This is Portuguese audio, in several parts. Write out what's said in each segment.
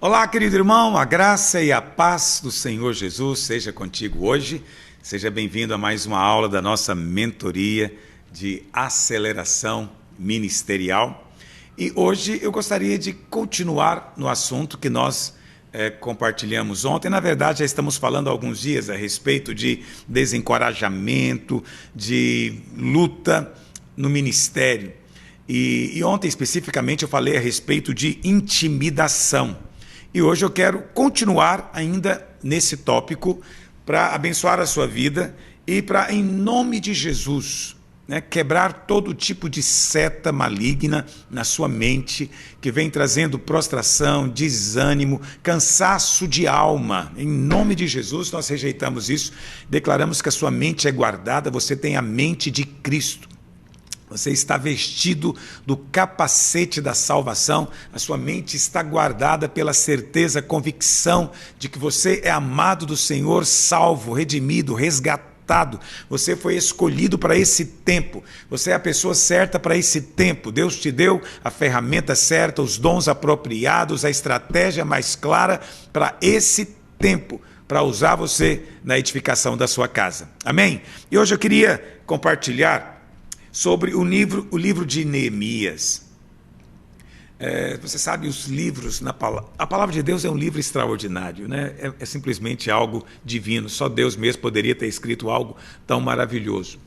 Olá, querido irmão, a graça e a paz do Senhor Jesus seja contigo hoje. Seja bem-vindo a mais uma aula da nossa mentoria de aceleração ministerial. E hoje eu gostaria de continuar no assunto que nós compartilhamos ontem. Na verdade, já estamos falando há alguns dias a respeito de desencorajamento, de luta no ministério. E ontem, especificamente, eu falei a respeito de intimidação. E hoje eu quero continuar ainda nesse tópico para abençoar a sua vida e para, em nome de Jesus, quebrar todo tipo de seta maligna na sua mente, que vem trazendo prostração, desânimo, cansaço de alma. Em nome de Jesus, nós rejeitamos isso, declaramos que a sua mente é guardada, você tem a mente de Cristo. Você está vestido do capacete da salvação, a sua mente está guardada pela certeza, convicção de que você é amado do Senhor, salvo, redimido, resgatado. Você foi escolhido para esse tempo, você é a pessoa certa para esse tempo. Deus te deu a ferramenta certa, os dons apropriados, a estratégia mais clara para esse tempo, para usar você na edificação da sua casa. Amém? E hoje eu queria compartilhar sobre o livro de Neemias. Você sabe, os livros, a palavra de Deus é um livro extraordinário, né? É simplesmente algo divino, só Deus mesmo poderia ter escrito algo tão maravilhoso.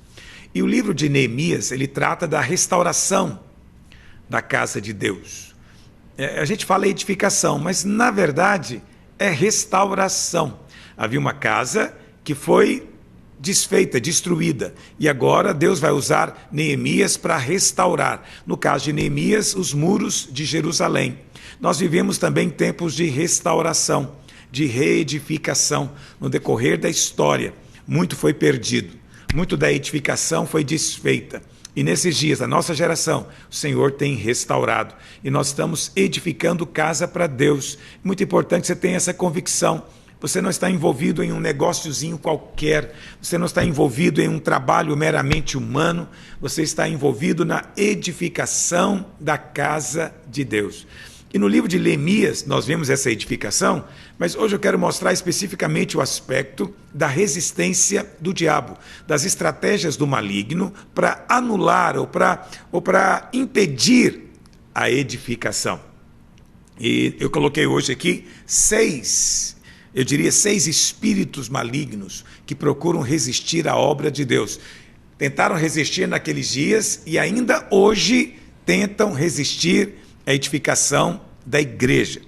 E o livro de Neemias, ele trata da restauração da casa de Deus. A gente fala edificação, mas na verdade é restauração. Havia uma casa que foi desfeita, destruída. E agora Deus vai usar Neemias para restaurar. No caso de Neemias, os muros de Jerusalém. Nós vivemos também tempos de restauração, de reedificação. No decorrer da história, muito foi perdido. Muito da edificação foi desfeita. E nesses dias, a nossa geração, o Senhor tem restaurado. E nós estamos edificando casa para Deus. Muito importante que você tenha essa convicção. Você não está envolvido em um negóciozinho qualquer, você não está envolvido em um trabalho meramente humano, você está envolvido na edificação da casa de Deus. E no livro de Neemias nós vemos essa edificação, mas hoje eu quero mostrar especificamente o aspecto da resistência do diabo, das estratégias do maligno para anular ou para impedir a edificação. E eu coloquei hoje aqui seis espíritos malignos que procuram resistir à obra de Deus. Tentaram resistir naqueles dias e ainda hoje tentam resistir à edificação da igreja.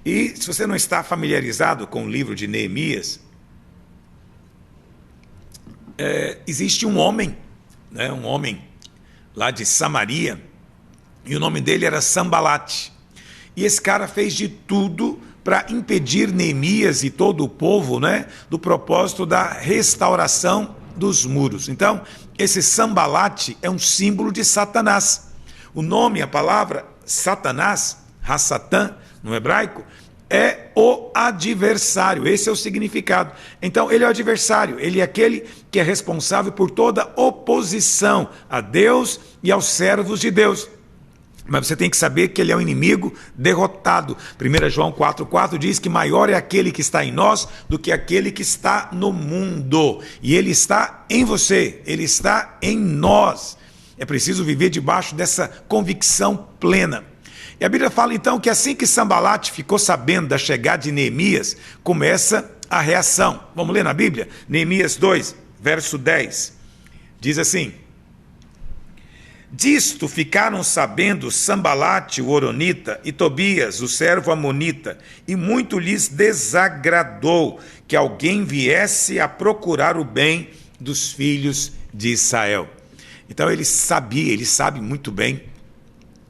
E se você não está familiarizado com o livro de Neemias, existe um homem lá de Samaria, e o nome dele era Sambalate. E esse cara fez de tudo para impedir Neemias e todo o povo, do propósito da restauração dos muros. Então, esse Sambalate é um símbolo de Satanás. O nome, a palavra Satanás, Hassatan, no hebraico, é o adversário. Esse é o significado. Então, ele é o adversário, ele é aquele que é responsável por toda oposição a Deus e aos servos de Deus. Mas você tem que saber que ele é um inimigo derrotado. 1 João 4,4 diz que maior é aquele que está em nós do que aquele que está no mundo. E ele está em você, ele está em nós. É preciso viver debaixo dessa convicção plena. E a Bíblia fala então que assim que Sambalate ficou sabendo da chegada de Neemias, começa a reação. Vamos ler na Bíblia? Neemias 2, verso 10. Diz assim: disto ficaram sabendo Sambalate, o horonita, e Tobias, o servo amonita, e muito lhes desagradou que alguém viesse a procurar o bem dos filhos de Israel. Então ele sabe muito bem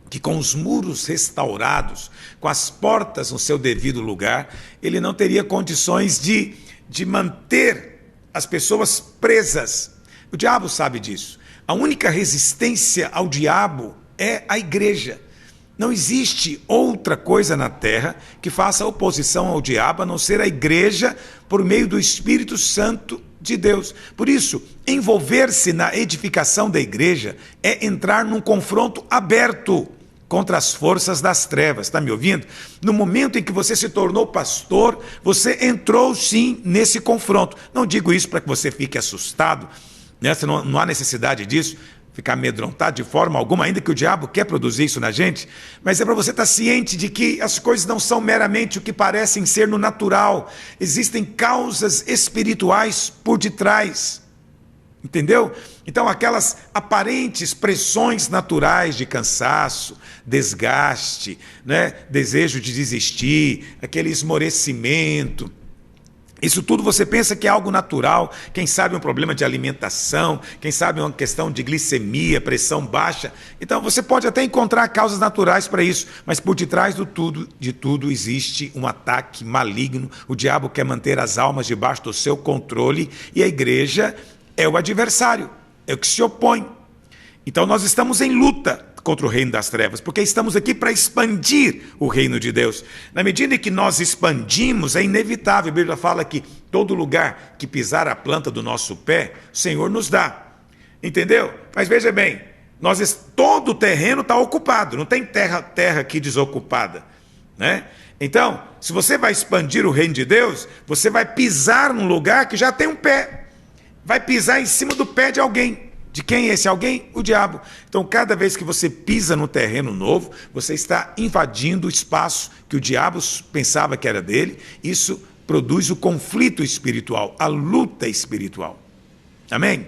que com os muros restaurados, com as portas no seu devido lugar, ele não teria condições de manter as pessoas presas. O diabo sabe disso. A única resistência ao diabo é a igreja. Não existe outra coisa na terra que faça oposição ao diabo, a não ser a igreja por meio do Espírito Santo de Deus. Por isso, envolver-se na edificação da igreja é entrar num confronto aberto contra as forças das trevas. Está me ouvindo? No momento em que você se tornou pastor, você entrou sim nesse confronto. Não digo isso para que você fique assustado, né? Não há necessidade disso, ficar amedrontado de forma alguma, ainda que o diabo quer produzir isso na gente, mas é para você estar ciente de que as coisas não são meramente o que parecem ser no natural, existem causas espirituais por detrás, entendeu? Então aquelas aparentes pressões naturais de cansaço, desgaste, né? Desejo de desistir, aquele esmorecimento, isso tudo você pensa que é algo natural, quem sabe um problema de alimentação, quem sabe uma questão de glicemia, pressão baixa. Então você pode até encontrar causas naturais para isso, mas por detrás de tudo existe um ataque maligno. O diabo quer manter as almas debaixo do seu controle e a igreja é o adversário, é o que se opõe. Então nós estamos em luta contra o reino das trevas, porque estamos aqui para expandir o reino de Deus. Na medida em que nós expandimos, é inevitável, a Bíblia fala que todo lugar que pisar a planta do nosso pé, o Senhor nos dá. Entendeu? Mas veja bem, todo o terreno está ocupado, não tem terra aqui desocupada, né? Então, se você vai expandir o reino de Deus, você vai pisar num lugar que já tem um pé, vai pisar em cima do pé de alguém. De quem é esse alguém? O diabo. Então, cada vez que você pisa no terreno novo, você está invadindo o espaço que o diabo pensava que era dele. Isso produz o conflito espiritual, a luta espiritual. Amém?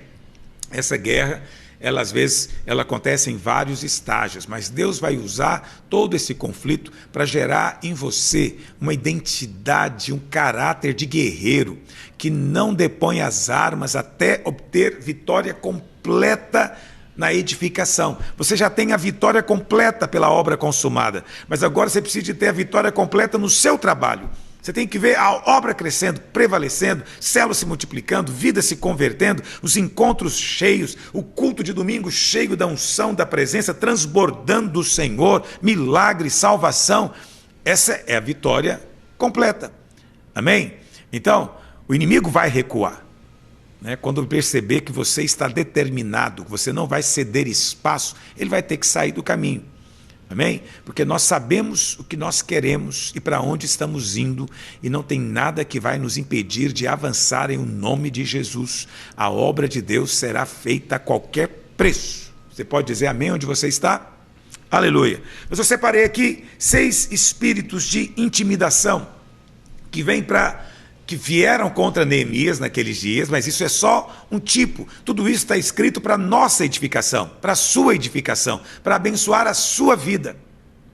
Essa guerra, às vezes, ela acontece em vários estágios, mas Deus vai usar todo esse conflito para gerar em você uma identidade, um caráter de guerreiro, que não depõe as armas até obter vitória completa na edificação. Você já tem a vitória completa pela obra consumada, mas agora você precisa de ter a vitória completa no seu trabalho. Você tem que ver a obra crescendo, prevalecendo, células se multiplicando, vidas se convertendo, os encontros cheios, o culto de domingo cheio da unção, da presença, transbordando do Senhor, milagre, salvação. Essa é a vitória completa. Amém? Então, o inimigo vai recuar, né? Quando perceber que você está determinado, que você não vai ceder espaço, ele vai ter que sair do caminho. Amém? Porque nós sabemos o que nós queremos e para onde estamos indo, e não tem nada que vai nos impedir de avançar em o nome de Jesus. A obra de Deus será feita a qualquer preço. Você pode dizer amém onde você está? Aleluia. Mas eu separei aqui 6 espíritos de intimidação que vieram contra Neemias naqueles dias, mas isso é só um tipo. Tudo isso está escrito para a nossa edificação, para a sua edificação, para abençoar a sua vida.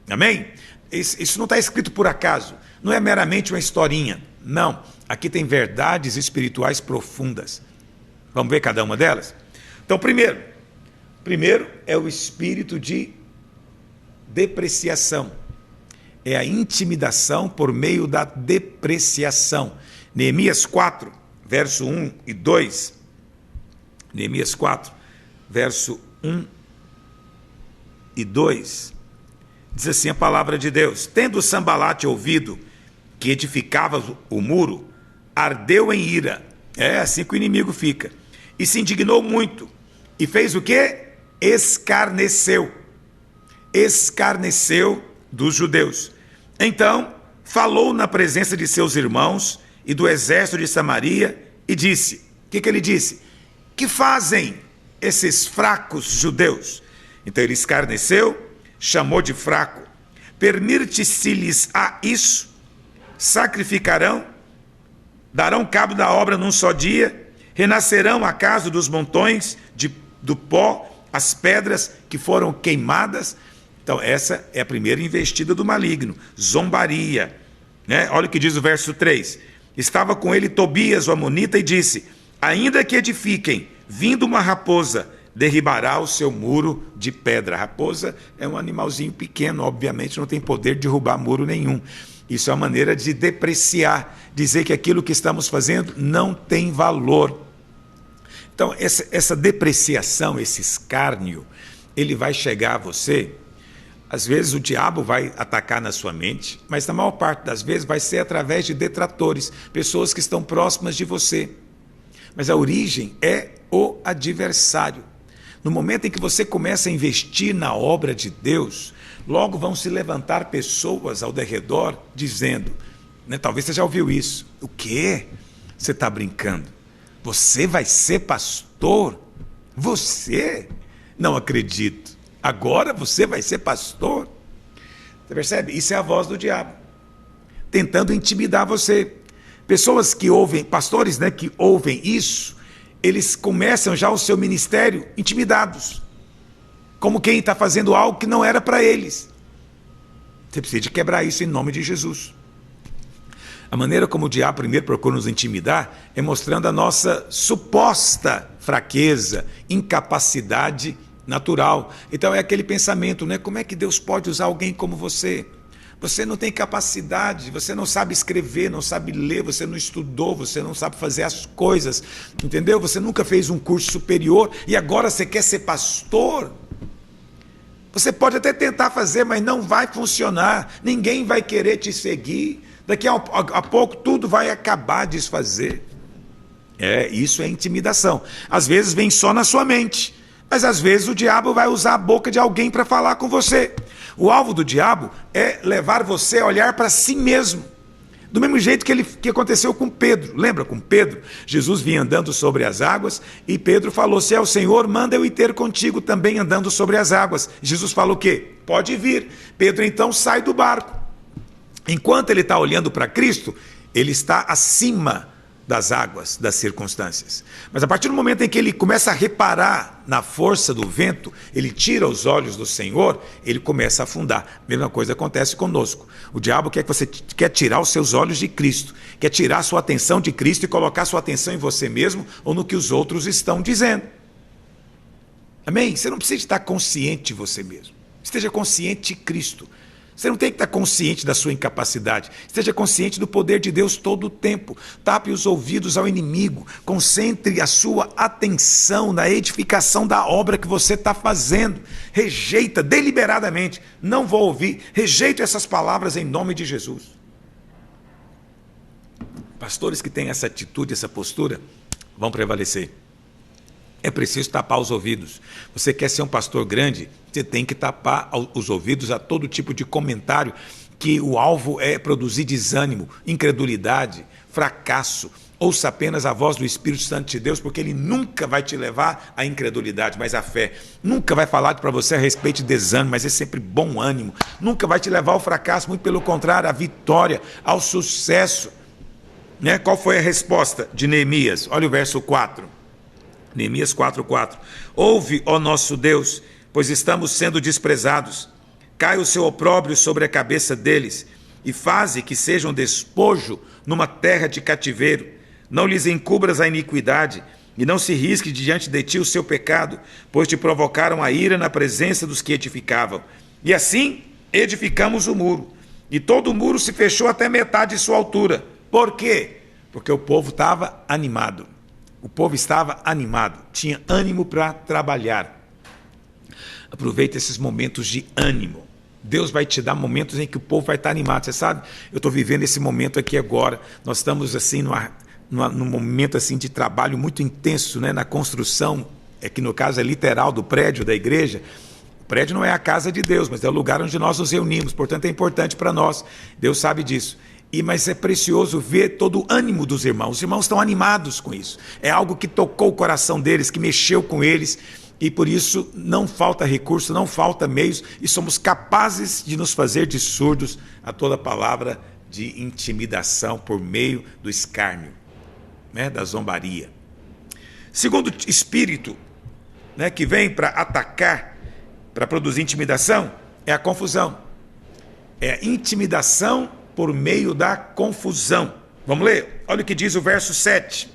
Amém? Isso não está escrito por acaso, não é meramente uma historinha. Não, aqui tem verdades espirituais profundas. Vamos ver cada uma delas? Então, primeiro é o espírito de depreciação. É a intimidação por meio da depreciação. Neemias 4, verso 1 e 2. Neemias 4, verso 1 e 2. Diz assim a palavra de Deus: tendo Sambalate ouvido que edificava o muro, ardeu em ira. É assim que o inimigo fica. E se indignou muito. E fez o quê? Escarneceu. Escarneceu dos judeus. Então falou na presença de seus irmãos e do exército de Samaria e disse: o que ele disse? Que fazem esses fracos judeus? Então ele escarneceu, chamou de fraco. Permite-se-lhes a isso? Sacrificarão? Darão cabo da obra num só dia? Renascerão acaso dos montões do pó as pedras que foram queimadas? Então essa é a primeira investida do maligno, zombaria, né? Olha o que diz o verso 3. Estava com ele Tobias, o amonita, e disse: ainda que edifiquem, vindo uma raposa, derribará o seu muro de pedra. A raposa é um animalzinho pequeno, obviamente não tem poder de derrubar muro nenhum. Isso é uma maneira de depreciar, dizer que aquilo que estamos fazendo não tem valor. Então essa depreciação, esse escárnio, ele vai chegar a você. Às vezes o diabo vai atacar na sua mente, mas na maior parte das vezes vai ser através de detratores, pessoas que estão próximas de você. Mas a origem é o adversário. No momento em que você começa a investir na obra de Deus, Logo vão se levantar pessoas ao derredor dizendo, né, talvez você já ouviu isso, o quê? Você está brincando? Você vai ser pastor? Você? Não acredito. Agora você vai ser pastor? Você percebe? Isso é a voz do diabo, tentando intimidar você. Pessoas que ouvem, pastores, né, que ouvem isso, eles começam já o seu ministério intimidados, como quem está fazendo algo que não era para eles. Você precisa de quebrar isso em nome de Jesus. A maneira como o diabo primeiro procura nos intimidar é mostrando a nossa suposta fraqueza, incapacidade natural. Então é aquele pensamento, né? Como é que Deus pode usar alguém como você? Você não tem capacidade, você não sabe escrever, não sabe ler, você não estudou, você não sabe fazer as coisas, entendeu? Você nunca fez um curso superior e agora você quer ser pastor? Você pode até tentar fazer, mas não vai funcionar. Ninguém vai querer te seguir. Daqui a pouco tudo vai acabar de desfazer. Isso é intimidação. Às vezes vem só na sua mente, mas às vezes o diabo vai usar a boca de alguém para falar com você. O alvo do diabo é levar você a olhar para si mesmo. Do mesmo jeito que aconteceu com Pedro. Lembra com Pedro? Jesus vinha andando sobre as águas e Pedro falou, se é o Senhor, manda eu ir ter contigo também andando sobre as águas. Jesus falou o quê? Pode vir. Pedro então sai do barco. Enquanto ele está olhando para Cristo, ele está acima das águas, das circunstâncias. Mas a partir do momento em que ele começa a reparar na força do vento, ele tira os olhos do Senhor, ele começa a afundar. A mesma coisa acontece conosco. O diabo quer que você tirar os seus olhos de Cristo, quer tirar a sua atenção de Cristo e colocar a sua atenção em você mesmo ou no que os outros estão dizendo. Amém? Você não precisa estar consciente de você mesmo. Esteja consciente de Cristo. Você não tem que estar consciente da sua incapacidade. Esteja consciente do poder de Deus todo o tempo. Tape os ouvidos ao inimigo. Concentre a sua atenção na edificação da obra que você está fazendo. Rejeita deliberadamente. Não vou ouvir. Rejeito essas palavras em nome de Jesus. Pastores que têm essa atitude, essa postura, vão prevalecer. É preciso tapar os ouvidos. Você quer ser um pastor grande? Você tem que tapar os ouvidos a todo tipo de comentário que o alvo é produzir desânimo, incredulidade, fracasso. Ouça apenas a voz do Espírito Santo de Deus, porque ele nunca vai te levar à incredulidade, mas à fé. Nunca vai falar para você a respeito de desânimo, mas é sempre bom ânimo. Nunca vai te levar ao fracasso, muito pelo contrário, à vitória, ao sucesso. Né? Qual foi a resposta de Neemias? Olha o verso 4. Neemias 4:4. Ouve, ó nosso Deus, pois estamos sendo desprezados. Cai o seu opróbrio sobre a cabeça deles e faze que sejam despojo numa terra de cativeiro. Não lhes encubras a iniquidade e não se risque diante de ti o seu pecado, pois te provocaram a ira na presença dos que edificavam. E assim edificamos o muro, e todo o muro se fechou até metade de sua altura. Por quê? Porque o povo estava animado. O povo estava animado, tinha ânimo para trabalhar. Aproveita esses momentos de ânimo. Deus vai te dar momentos em que o povo vai estar animado. Você sabe, eu estou vivendo esse momento aqui agora. Nós estamos assim num momento assim de trabalho muito intenso, né, na construção, que no caso é literal, do prédio da igreja. O prédio não é a casa de Deus, mas é o lugar onde nós nos reunimos. Portanto, é importante para nós. Deus sabe disso. Mas é precioso ver todo o ânimo dos irmãos. Os irmãos estão animados com isso. É algo que tocou o coração deles, que mexeu com eles. E por isso não falta recurso, não falta meios. E somos capazes de nos fazer de surdos a toda palavra de intimidação por meio do escárnio, né, da zombaria. Segundo espírito, né, que vem para atacar, para produzir intimidação, é a confusão. É a intimidação por meio da confusão. Vamos ler? Olha o que diz o verso 7.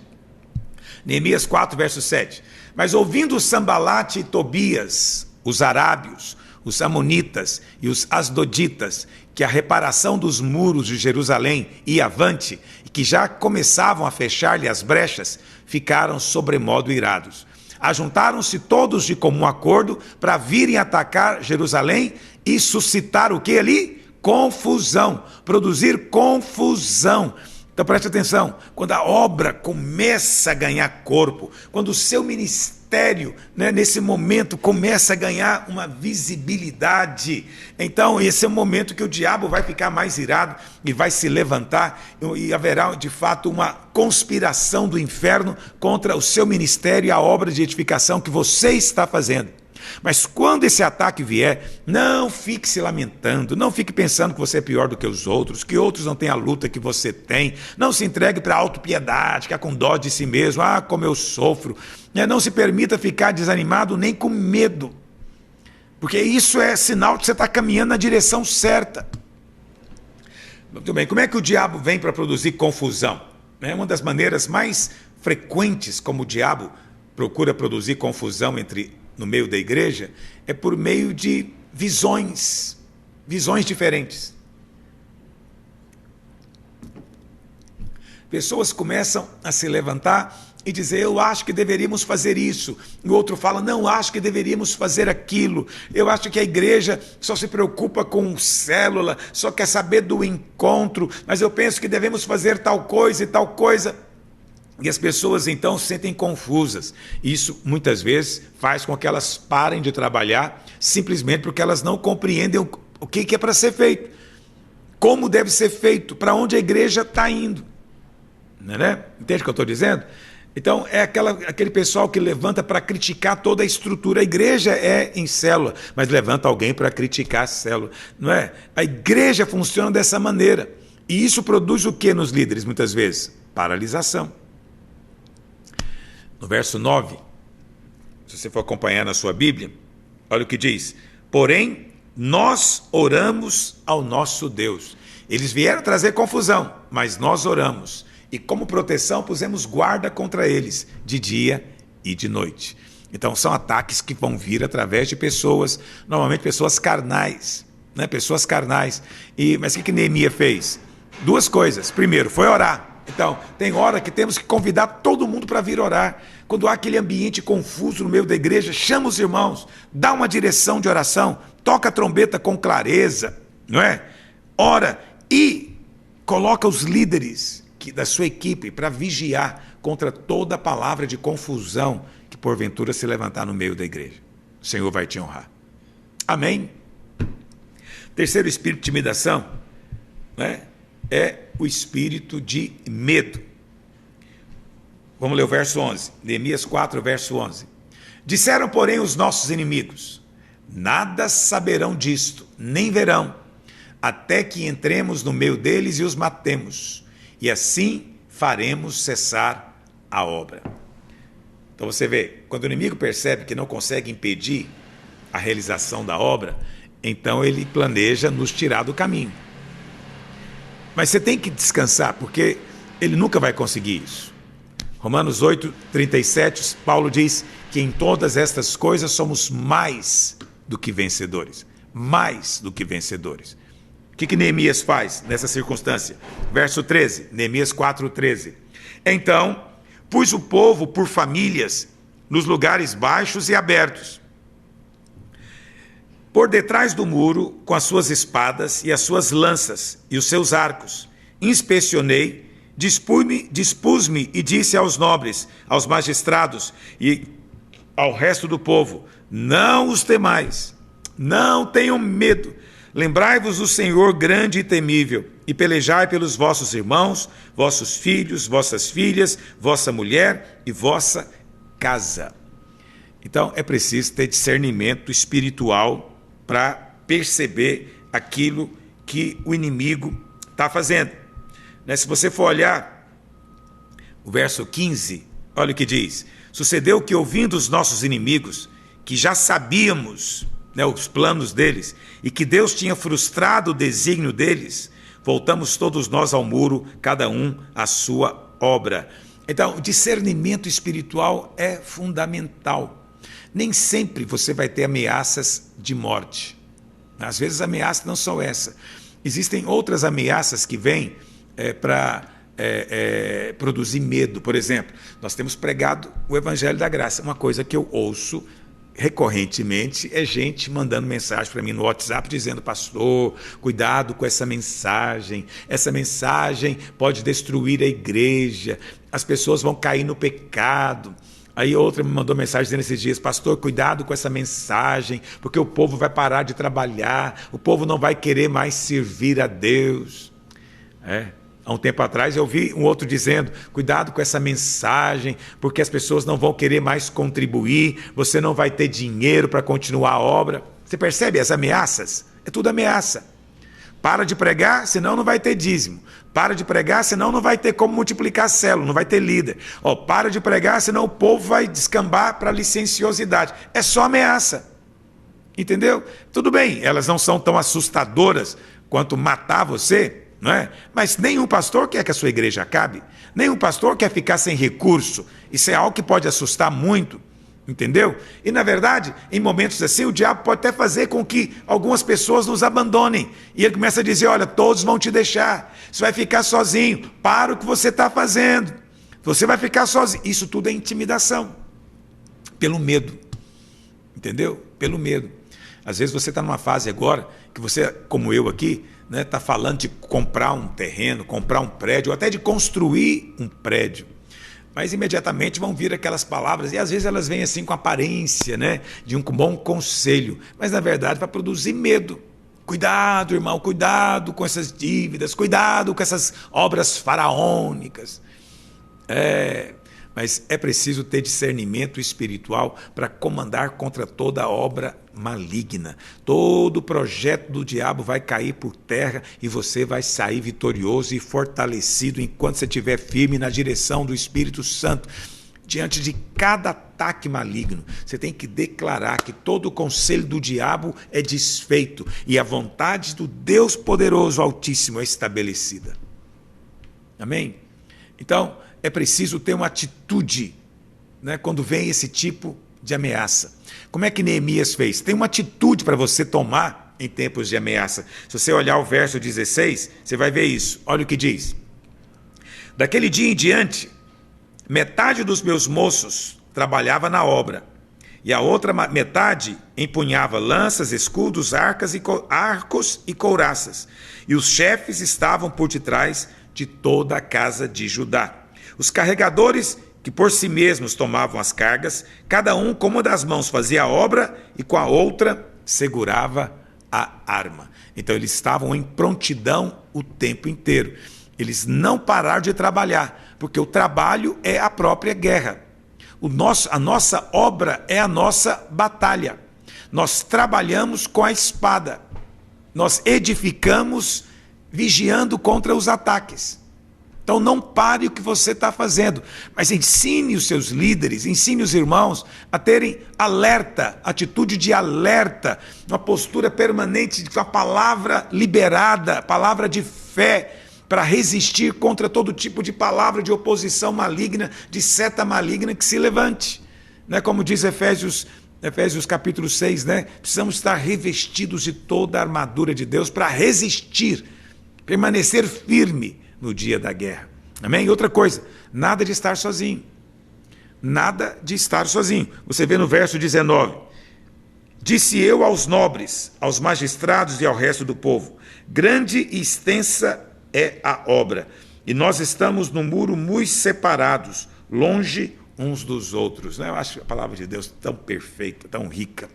Neemias 4, verso 7. Mas ouvindo Sambalate e Tobias, os arábios, os amonitas e os asdoditas, que a reparação dos muros de Jerusalém ia avante, e que já começavam a fechar-lhe as brechas, ficaram sobremodo irados. Ajuntaram-se todos de comum acordo para virem atacar Jerusalém e suscitar o que ali? Confusão, produzir confusão. Então preste atenção, quando a obra começa a ganhar corpo, quando o seu ministério, nesse momento, começa a ganhar uma visibilidade, então esse é o momento que o diabo vai ficar mais irado e vai se levantar e haverá de fato uma conspiração do inferno contra o seu ministério e a obra de edificação que você está fazendo. Mas quando esse ataque vier, não fique se lamentando, não fique pensando que você é pior do que os outros, que outros não têm a luta que você tem, não se entregue para a autopiedade, ficar com dó de si mesmo, como eu sofro, não se permita ficar desanimado nem com medo, porque isso é sinal de que você está caminhando na direção certa. Muito bem, como é que o diabo vem para produzir confusão? Uma das maneiras mais frequentes como o diabo procura produzir confusão no meio da igreja, é por meio de visões diferentes. Pessoas começam a se levantar e dizer, eu acho que deveríamos fazer isso. O outro fala, não, acho que deveríamos fazer aquilo. Eu acho que a igreja só se preocupa com célula, só quer saber do encontro, mas eu penso que devemos fazer tal coisa e tal coisa. E as pessoas então se sentem confusas. Isso muitas vezes faz com que elas parem de trabalhar simplesmente porque elas não compreendem o que é para ser feito, como deve ser feito, para onde a igreja está indo. Né? Entende o que eu estou dizendo? Então é aquele pessoal que levanta para criticar toda a estrutura. A igreja é em célula, mas levanta alguém para criticar a célula. Não é? A igreja funciona dessa maneira. E isso produz o que nos líderes muitas vezes? Paralisação. No verso 9, se você for acompanhar na sua Bíblia, olha o que diz. Porém, nós oramos ao nosso Deus. Eles vieram trazer confusão, mas nós oramos. E como proteção, pusemos guarda contra eles, de dia e de noite. Então, são ataques que vão vir através de pessoas, normalmente pessoas carnais. Pessoas carnais. Mas o que Neemias fez? Duas coisas. Primeiro, foi orar. Então, tem hora que temos que convidar todo mundo para vir orar. Quando há aquele ambiente confuso no meio da igreja, chama os irmãos, dá uma direção de oração, toca a trombeta com clareza, não é? Ora e coloca os líderes da sua equipe para vigiar contra toda palavra de confusão que porventura se levantar no meio da igreja. O Senhor vai te honrar. Amém? Terceiro espírito de intimidação, é o espírito de medo. Vamos ler o verso 11. Neemias 4, verso 11. Disseram, porém, os nossos inimigos, nada saberão disto, nem verão, até que entremos no meio deles e os matemos, e assim faremos cessar a obra. Então você vê, quando o inimigo percebe que não consegue impedir a realização da obra, então ele planeja nos tirar do caminho. Mas você tem que descansar, porque ele nunca vai conseguir isso. Romanos 8, 37, Paulo diz que em todas estas coisas somos mais do que vencedores. Mais do que vencedores. O que Neemias faz nessa circunstância? Verso 13, Neemias 4, 13. Então, pus o povo por famílias nos lugares baixos e abertos, por detrás do muro, com as suas espadas e as suas lanças e os seus arcos. Inspecionei, dispus-me e disse aos nobres, aos magistrados e ao resto do povo, não os temais, não tenham medo. Lembrai-vos do Senhor grande e temível, e pelejai pelos vossos irmãos, vossos filhos, vossas filhas, vossa mulher e vossa casa. Então é preciso ter discernimento espiritual para perceber aquilo que o inimigo está fazendo. Se você for olhar o verso 15, olha o que diz. Sucedeu que, ouvindo os nossos inimigos, que já sabíamos os planos deles, e que Deus tinha frustrado o desígnio deles, voltamos todos nós ao muro, cada um à sua obra. Então, o discernimento espiritual é fundamental. Nem sempre você vai ter ameaças de morte. Às vezes as ameaças não são essas. Existem outras ameaças que vêm para produzir medo. Por exemplo, nós temos pregado o Evangelho da Graça, uma coisa que eu ouço recorrentemente é gente mandando mensagem para mim no WhatsApp dizendo: pastor, cuidado com essa mensagem pode destruir a igreja, as pessoas vão cair no pecado. Aí outra me mandou mensagem dizendo esses dias: pastor, cuidado com essa mensagem, porque o povo vai parar de trabalhar, o povo não vai querer mais servir a Deus. Há um tempo atrás eu vi um outro dizendo: cuidado com essa mensagem, porque as pessoas não vão querer mais contribuir, você não vai ter dinheiro para continuar a obra. Você percebe as ameaças? É tudo ameaça. Para de pregar, senão não vai ter dízimo. Para de pregar, senão não vai ter como multiplicar célula, não vai ter líder. Para de pregar, senão o povo vai descambar para licenciosidade. É só ameaça. Entendeu? Tudo bem, elas não são tão assustadoras quanto matar você, não é? Mas nenhum pastor quer que a sua igreja acabe. Nenhum pastor quer ficar sem recurso. Isso é algo que pode assustar muito. Entendeu? E na verdade, em momentos assim, o diabo pode até fazer com que algumas pessoas nos abandonem. E ele começa a dizer: olha, todos vão te deixar, você vai ficar sozinho, para o que você está fazendo, você vai ficar sozinho. Isso tudo é intimidação, pelo medo. Entendeu? Pelo medo. Às vezes você está numa fase agora, que você, como eu aqui, está falando de comprar um terreno, comprar um prédio, ou até de construir um prédio. Mas imediatamente vão vir aquelas palavras, e às vezes elas vêm assim com aparência, de um bom conselho, mas na verdade vai produzir medo. Cuidado, irmão, cuidado com essas dívidas, cuidado com essas obras faraônicas. Mas é preciso ter discernimento espiritual para comandar contra toda obra maligna. Todo projeto do diabo vai cair por terra e você vai sair vitorioso e fortalecido enquanto você estiver firme na direção do Espírito Santo. Diante de cada ataque maligno, você tem que declarar que todo o conselho do diabo é desfeito e a vontade do Deus poderoso Altíssimo é estabelecida. Amém? Então, é preciso ter uma atitude, quando vem esse tipo de ameaça. Como é que Neemias fez? Tem uma atitude para você tomar em tempos de ameaça. Se você olhar o verso 16, você vai ver isso. Olha o que diz. Daquele dia em diante, metade dos meus moços trabalhava na obra, e a outra metade empunhava lanças, escudos, arcos e couraças. E os chefes estavam por detrás de toda a casa de Judá. Os carregadores, que por si mesmos tomavam as cargas, cada um com uma das mãos fazia a obra e com a outra segurava a arma. Então eles estavam em prontidão o tempo inteiro. Eles não pararam de trabalhar, porque o trabalho é a própria guerra. A nossa obra é a nossa batalha. Nós trabalhamos com a espada. Nós edificamos vigiando contra os ataques. Então não pare o que você está fazendo, mas ensine os seus líderes, ensine os irmãos a terem alerta, atitude de alerta, uma postura permanente, com a palavra liberada, palavra de fé, para resistir contra todo tipo de palavra de oposição maligna, de seta maligna que se levante. Como diz Efésios capítulo 6, precisamos estar revestidos de toda a armadura de Deus para resistir, permanecer firme no dia da guerra. Amém? E outra coisa, nada de estar sozinho. Nada de estar sozinho. Você vê no verso 19. Disse eu aos nobres, aos magistrados e ao resto do povo: grande e extensa é a obra, e nós estamos no muro muito separados, longe uns dos outros. Eu acho a palavra de Deus tão perfeita, tão rica.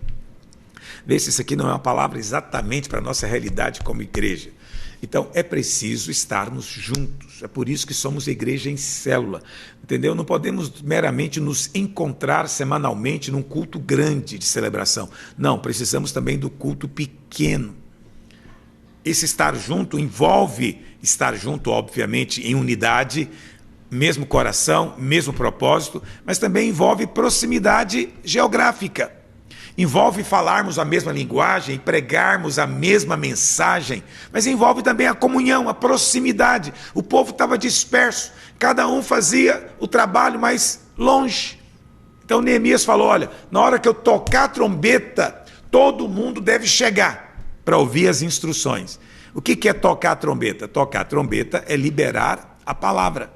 Vê se isso aqui não é uma palavra exatamente para a nossa realidade como igreja. Então, é preciso estarmos juntos. É por isso que somos igreja em célula. Entendeu? Não podemos meramente nos encontrar semanalmente num culto grande de celebração. Não, precisamos também do culto pequeno. Esse estar junto envolve estar junto, obviamente, em unidade, mesmo coração, mesmo propósito, mas também envolve proximidade geográfica. Envolve falarmos a mesma linguagem, pregarmos a mesma mensagem, mas envolve também a comunhão, a proximidade. O povo estava disperso, cada um fazia o trabalho mais longe. Então Neemias falou: olha, na hora que eu tocar a trombeta, todo mundo deve chegar para ouvir as instruções. O que é tocar a trombeta? Tocar a trombeta é liberar a palavra.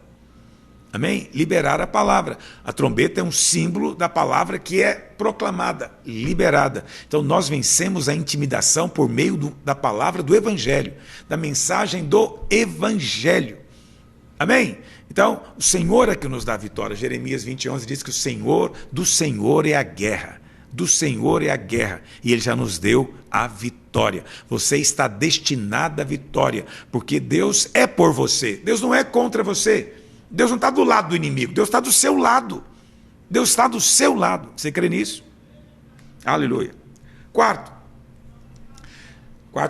Amém? Liberar a palavra. A trombeta é um símbolo da palavra que é proclamada, liberada. Então nós vencemos a intimidação por meio da palavra do Evangelho, da mensagem do Evangelho. Amém? Então, o Senhor é que nos dá a vitória. Jeremias 20:11 diz que do Senhor é a guerra. Do Senhor é a guerra. E Ele já nos deu a vitória. Você está destinado à vitória, porque Deus é por você. Deus não é contra você. Deus não está do lado do inimigo. Deus está do seu lado. Deus está do seu lado. Você crê nisso? Aleluia. Quarto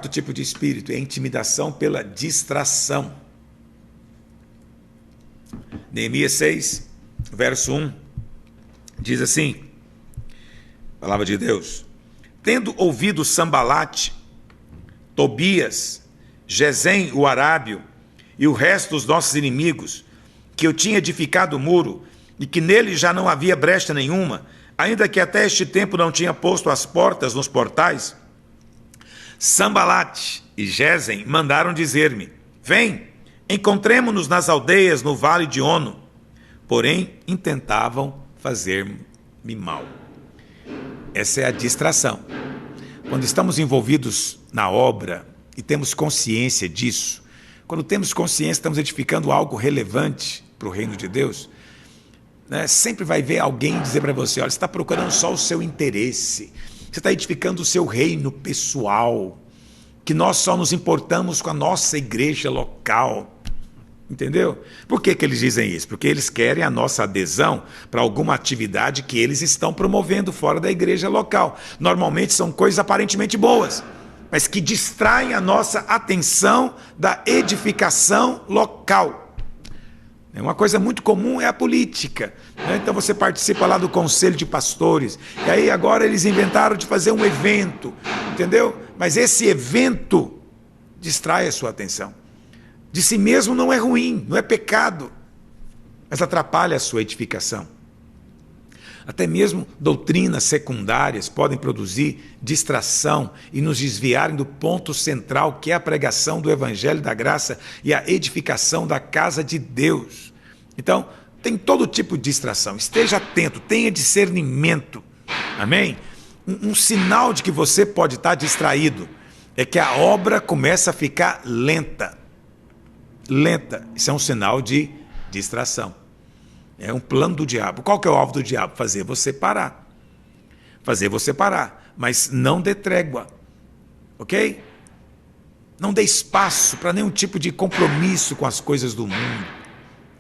tipo de espírito é a intimidação pela distração. Neemias 6, verso 1, diz assim, palavra de Deus: tendo ouvido Sambalate, Tobias, Gesem o arábio e o resto dos nossos inimigos, que eu tinha edificado o muro e que nele já não havia brecha nenhuma, ainda que até este tempo não tinha posto as portas nos portais, Sambalate e Gesem mandaram dizer-me: vem, encontremo-nos nas aldeias no vale de Ono. Porém, intentavam fazer-me mal. Essa é a distração. Quando estamos envolvidos na obra e temos consciência disso, quando temos consciência, estamos edificando algo relevante para o reino de Deus, né? Sempre vai ver alguém dizer para você: olha, você está procurando só o seu interesse, você está edificando o seu reino pessoal, que nós só nos importamos com a nossa igreja local. Entendeu? Por que eles dizem isso? Porque eles querem a nossa adesão para alguma atividade que eles estão promovendo fora da igreja local. Normalmente são coisas aparentemente boas, mas que distraem a nossa atenção da edificação local. Uma coisa muito comum é a política, né? Então você participa lá do conselho de pastores, e aí agora eles inventaram de fazer um evento, entendeu? Mas esse evento distrai a sua atenção. De si mesmo não é ruim, não é pecado, mas atrapalha a sua edificação. Até mesmo doutrinas secundárias podem produzir distração e nos desviarem do ponto central, que é a pregação do Evangelho da Graça e a edificação da casa de Deus. Então, tem todo tipo de distração. Esteja atento, tenha discernimento. Amém? Um sinal de que você pode estar distraído é que a obra começa a ficar lenta. Isso é um sinal de distração. É um plano do diabo. Qual que é o alvo do diabo? Fazer você parar. Mas não dê trégua. Ok? Não dê espaço para nenhum tipo de compromisso com as coisas do mundo,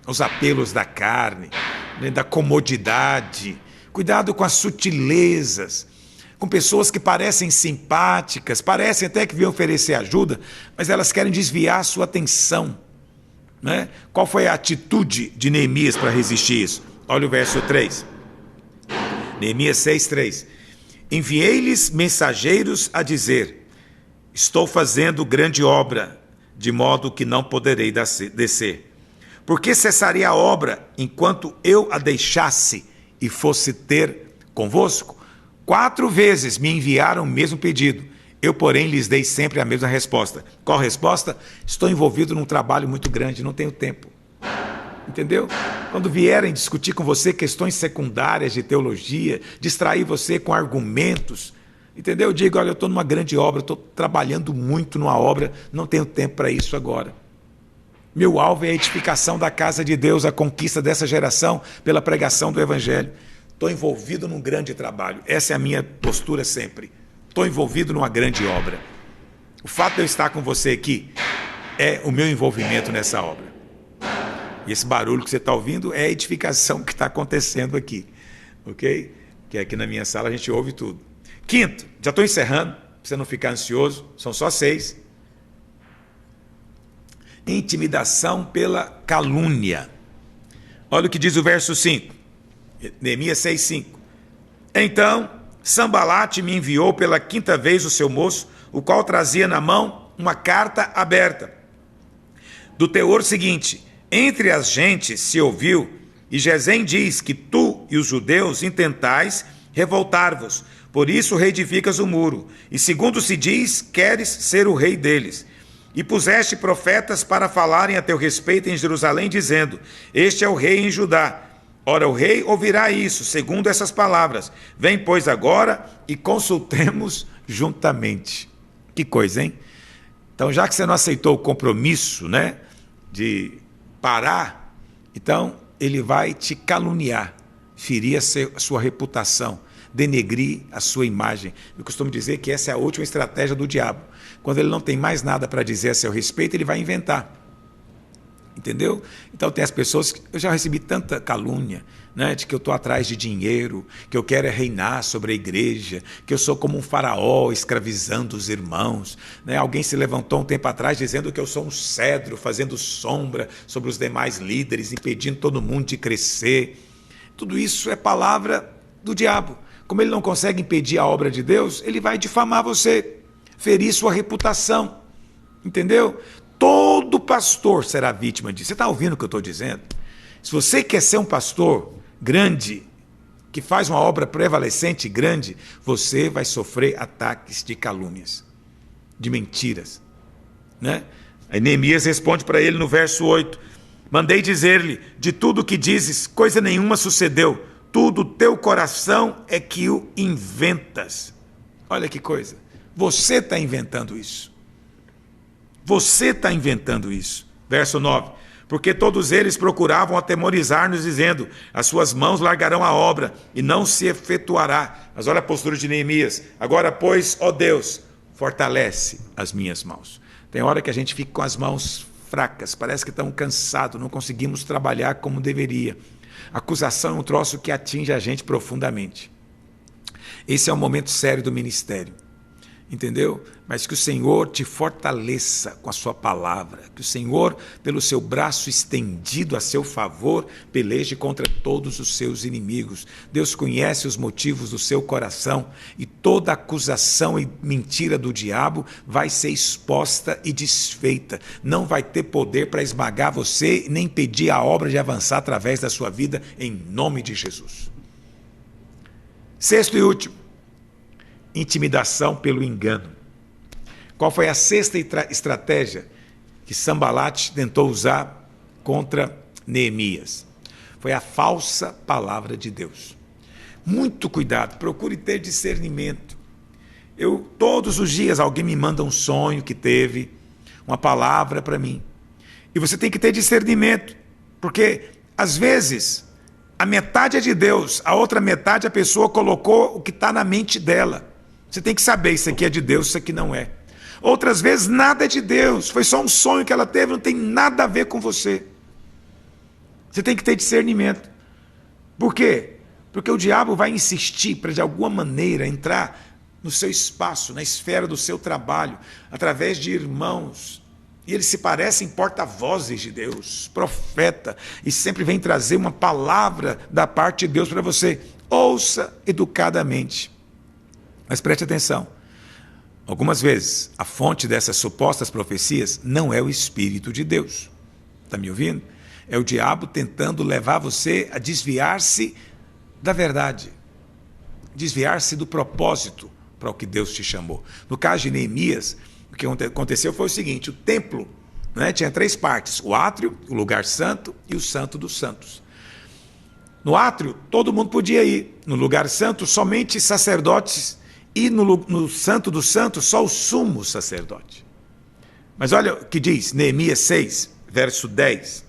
os apelos da carne, né, da comodidade. Cuidado com as sutilezas, com pessoas que parecem simpáticas, parecem até que vêm oferecer ajuda, mas elas querem desviar a sua atenção. Né? Qual foi a atitude de Neemias para resistir isso? Olha o verso 3. Neemias 6:3. Enviei-lhes mensageiros a dizer: estou fazendo grande obra, de modo que não poderei descer. Por que cessaria a obra enquanto eu a deixasse e fosse ter convosco? 4 vezes me enviaram o mesmo pedido. Eu, porém, lhes dei sempre a mesma resposta. Qual resposta? Estou envolvido num trabalho muito grande, não tenho tempo. Entendeu? Quando vierem discutir com você questões secundárias de teologia, distrair você com argumentos, entendeu? Eu digo: olha, eu estou numa grande obra, estou trabalhando muito numa obra, não tenho tempo para isso agora. Meu alvo é a edificação da casa de Deus, a conquista dessa geração pela pregação do Evangelho. Estou envolvido num grande trabalho. Essa é a minha postura sempre. Estou envolvido numa grande obra. O fato de eu estar com você aqui é o meu envolvimento nessa obra. E esse barulho que você está ouvindo é a edificação que está acontecendo aqui. Ok? Que aqui na minha sala a gente ouve tudo. Quinto, já estou encerrando, para você não ficar ansioso, são só 6. Intimidação pela calúnia. Olha o que diz o verso 5. Neemias 6:5. Então Sambalate me enviou pela 5ª vez o seu moço, o qual trazia na mão uma carta aberta, do teor seguinte: entre as gentes se ouviu, e Gesem diz que tu e os judeus intentais revoltar-vos, por isso reedificas o muro, e segundo se diz, queres ser o rei deles. E puseste profetas para falarem a teu respeito em Jerusalém, dizendo: este é o rei em Judá. Ora, o rei ouvirá isso, segundo essas palavras. Vem, pois, agora e consultemos juntamente. Que coisa, hein? Então, já que você não aceitou o compromisso, né, de parar, então ele vai te caluniar, ferir a sua reputação, denegrir a sua imagem. Eu costumo dizer que essa é a última estratégia do diabo. Quando ele não tem mais nada para dizer a seu respeito, ele vai inventar. Entendeu? Então tem as pessoas, eu já recebi tanta calúnia, né, de que eu estou atrás de dinheiro, que eu quero reinar sobre a igreja, que eu sou como um faraó escravizando os irmãos. Né? Alguém se levantou um tempo atrás dizendo que eu sou um cedro fazendo sombra sobre os demais líderes, impedindo todo mundo de crescer. Tudo isso é palavra do diabo. Como ele não consegue impedir a obra de Deus, ele vai difamar você, ferir sua reputação. Entendeu? Todo pastor será vítima disso. Você está ouvindo o que eu estou dizendo? Se você quer ser um pastor grande, que faz uma obra prevalecente grande, você vai sofrer ataques de calúnias, de mentiras. Né? Aí Neemias responde para ele no verso 8: mandei dizer-lhe, de tudo o que dizes, coisa nenhuma sucedeu, tudo teu coração é que o inventas. Olha que coisa, você está inventando isso. Você está inventando isso. Verso 9. Porque todos eles procuravam atemorizar-nos, dizendo: as suas mãos largarão a obra, e não se efetuará. Mas olha a postura de Neemias. Agora, pois, ó Deus, fortalece as minhas mãos. Tem hora que a gente fica com as mãos fracas, parece que estamos cansados, não conseguimos trabalhar como deveria. Acusação é um troço que atinge a gente profundamente. Esse é um momento sério do ministério. Entendeu? Mas que o Senhor te fortaleça com a sua palavra, que o Senhor, pelo seu braço estendido a seu favor, peleje contra todos os seus inimigos. Deus conhece os motivos do seu coração e toda acusação e mentira do diabo vai ser exposta e desfeita. Não vai ter poder para esmagar você nem impedir a obra de avançar através da sua vida, em nome de Jesus. Sexto e último. Intimidação pelo engano. Qual foi a sexta estratégia que Sambalat tentou usar contra Neemias? Foi a falsa palavra de Deus. Muito cuidado, procure ter discernimento. Todos os dias alguém me manda um sonho que teve, uma palavra para mim. E você tem que ter discernimento, porque às vezes a metade é de Deus, a outra metade a pessoa colocou o que está na mente dela. Você tem que saber, isso aqui é de Deus, isso aqui não é. Outras vezes nada é de Deus, foi só um sonho que ela teve, não tem nada a ver com você. Você tem que ter discernimento. Por quê? Porque o diabo vai insistir para de alguma maneira entrar no seu espaço, na esfera do seu trabalho, através de irmãos. E eles se parecem porta-vozes de Deus, profeta, e sempre vem trazer uma palavra da parte de Deus para você. Ouça educadamente. Mas preste atenção, algumas vezes a fonte dessas supostas profecias não é o Espírito de Deus. Está me ouvindo? É o diabo tentando levar você a desviar-se da verdade, desviar-se do propósito para o que Deus te chamou. No caso de Neemias, o que aconteceu foi o seguinte: o templo, né, tinha 3 partes, o átrio, o lugar santo e o santo dos santos. No átrio, todo mundo podia ir. No lugar santo, somente sacerdotes. E no santo dos santos, só o sumo sacerdote. Mas olha o que diz Neemias 6, verso 10.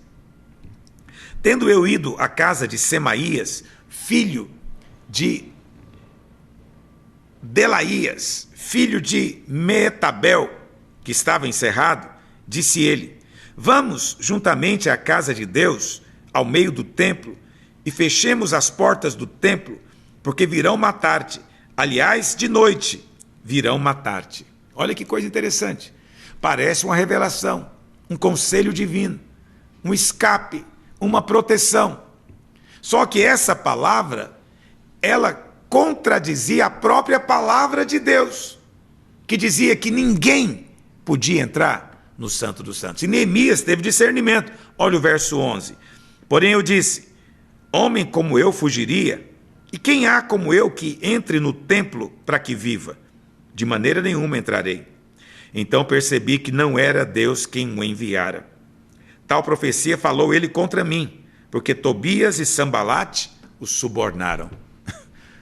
Tendo eu ido à casa de Semaías, filho de Delaías, filho de Meetabel, que estava encerrado, disse ele: vamos juntamente à casa de Deus, ao meio do templo, e fechemos as portas do templo, porque virão matar-te. Aliás, de noite virão matar-te. Olha que coisa interessante. Parece uma revelação, um conselho divino, um escape, uma proteção. Só que essa palavra, ela contradizia a própria palavra de Deus, que dizia que ninguém podia entrar no Santo dos Santos. E Neemias teve discernimento. Olha o verso 11. Porém eu disse: homem como eu fugiria, e quem há como eu que entre no templo para que viva? De maneira nenhuma entrarei. Então percebi que não era Deus quem o enviara. Tal profecia falou ele contra mim, porque Tobias e Sambalate o subornaram.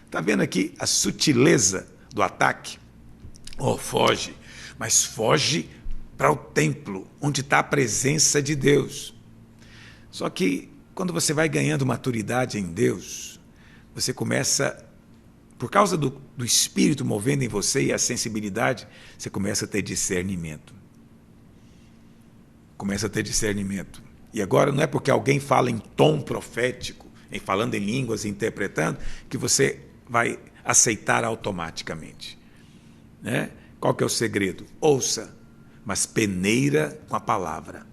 Está vendo aqui a sutileza do ataque? Oh, foge, mas foge para o templo, onde está a presença de Deus. Só que quando você vai ganhando maturidade em Deus, você começa, por causa do Espírito movendo em você e a sensibilidade, você começa a ter discernimento. Começa a ter discernimento. E agora não é porque alguém fala em tom profético, falando em línguas e interpretando, que você vai aceitar automaticamente. Né? Qual que é o segredo? Ouça, mas peneira com a palavra.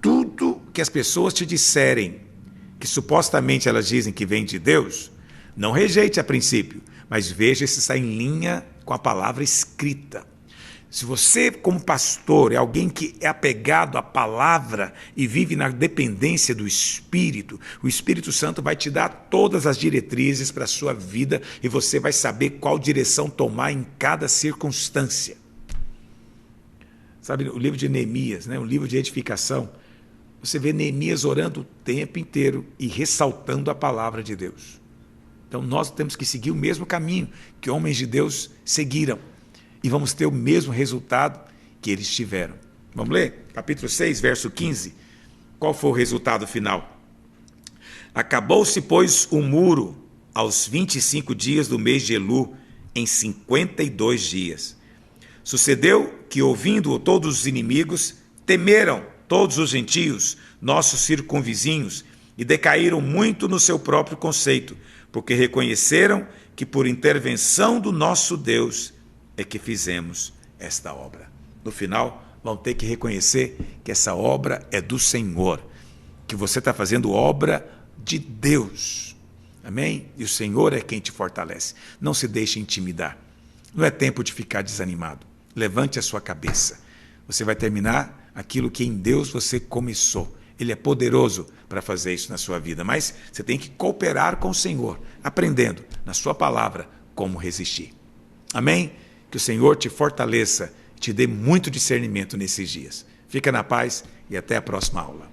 Tudo que as pessoas te disserem, que supostamente elas dizem que vem de Deus, não rejeite a princípio, mas veja se está em linha com a palavra escrita. Se você, como pastor, é alguém que é apegado à palavra e vive na dependência do Espírito, o Espírito Santo vai te dar todas as diretrizes para a sua vida e você vai saber qual direção tomar em cada circunstância. Sabe, o livro de Neemias, né? Um livro de edificação, você vê Neemias orando o tempo inteiro e ressaltando a palavra de Deus. Então nós temos que seguir o mesmo caminho que homens de Deus seguiram. E vamos ter o mesmo resultado que eles tiveram. Vamos ler? Capítulo 6, verso 15. Qual foi o resultado final? Acabou-se, pois, o muro aos 25 dias do mês de Elu, em 52 dias. Sucedeu que, ouvindo-o todos os inimigos, temeram todos os gentios, nossos circunvizinhos, e decaíram muito no seu próprio conceito, porque reconheceram que por intervenção do nosso Deus é que fizemos esta obra. No final, vão ter que reconhecer que essa obra é do Senhor, que você está fazendo obra de Deus. Amém? E o Senhor é quem te fortalece. Não se deixe intimidar. Não é tempo de ficar desanimado. Levante a sua cabeça. Você vai terminar aquilo que em Deus você começou. Ele é poderoso para fazer isso na sua vida, mas você tem que cooperar com o Senhor, aprendendo na sua palavra como resistir. Amém? Que o Senhor te fortaleça, te dê muito discernimento nesses dias. Fica na paz e até a próxima aula.